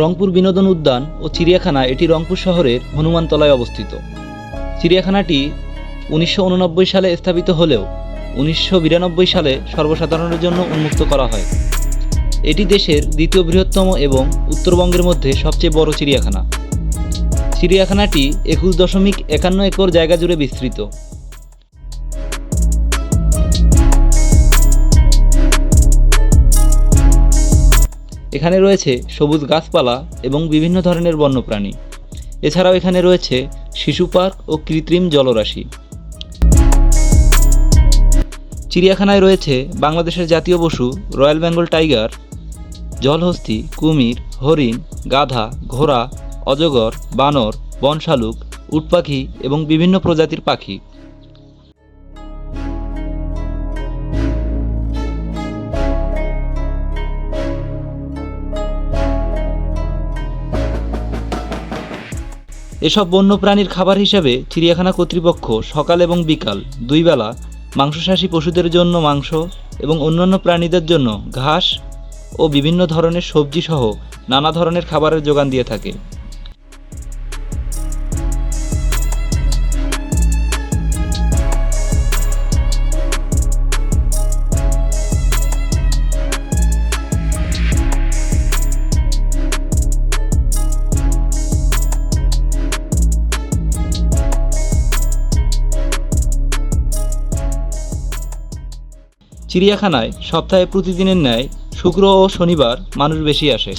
রংপুর বিনোদন উদ্যান ও চিড়িয়াখানা এটি রংপুর শহরের হনুমানতলায় অবস্থিত। চিড়িয়াখানাটি ১৯৮৯ সালে স্থাপিত হলেও ১৯৯২ সালে সর্বসাধারণের জন্য উন্মুক্ত করা হয়। এটি দেশের দ্বিতীয় বৃহত্তম এবং উত্তরবঙ্গের মধ্যে সবচেয়ে বড় চিড়িয়াখানা। চিড়িয়াখানাটি ২১.৫১ একর জায়গা জুড়ে বিস্তৃত। এখানে রয়েছে সবুজ গাছপালা এবং বিভিন্ন ধরনের বন্যপ্রাণী। এছাড়াও এখানে রয়েছে শিশু পার্ক ও কৃত্রিম জলরাশি। চিড়িয়াখানায় রয়েছে বাংলাদেশের জাতীয় পশু রয়্যাল বেঙ্গল টাইগার, জলহস্তী, কুমির, হরিণ, গাধা, ঘোড়া, অজগর, বানর, বনশালুক, উট পাখি এবং বিভিন্ন প্রজাতির পাখি। এসব বন্যপ্রাণীর খাবার হিসেবে চিড়িয়াখানা কর্তৃপক্ষ সকাল এবং বিকাল দুই বেলা মাংসাশী পশুদের জন্য মাংস এবং অন্যান্য প্রাণীদের জন্য ঘাস ও বিভিন্ন ধরনের সবজি সহ নানা ধরনের খাবারের যোগান দিয়ে থাকে। চিড়িয়াখানায় সপ্তাহে প্রতিদিনের ন্যায় শুক্র ও শনিবার মানুষ বেশি আসে।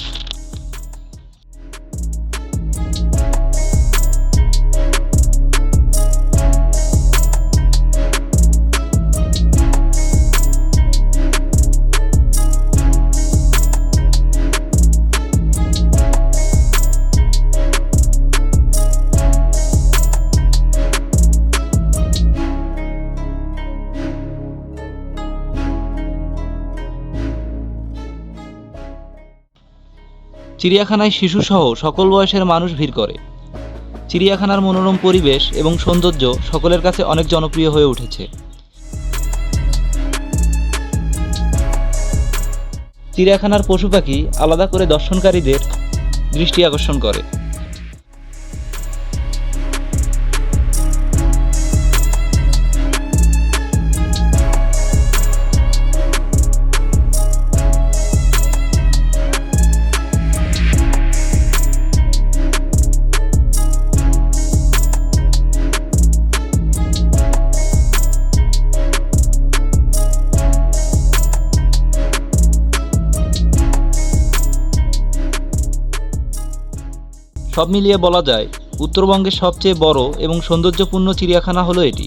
চিড়িয়াখানায় শিশুসহ সকল বয়সের মানুষ ভিড় করে। চিড়িয়াখানার মনোরম পরিবেশ এবং সৌন্দর্য সকলের কাছে অনেক জনপ্রিয় হয়ে উঠেছে। চিড়িয়াখানার পশু পাখি আলাদা করে দর্শনকারীদের দৃষ্টি আকর্ষণ করে। সব মিলিয়ে বলা যায় উত্তরবঙ্গের সবচেয়ে বড় এবং সৌন্দর্যপূর্ণ চিড়িয়াখানা হলো এটি।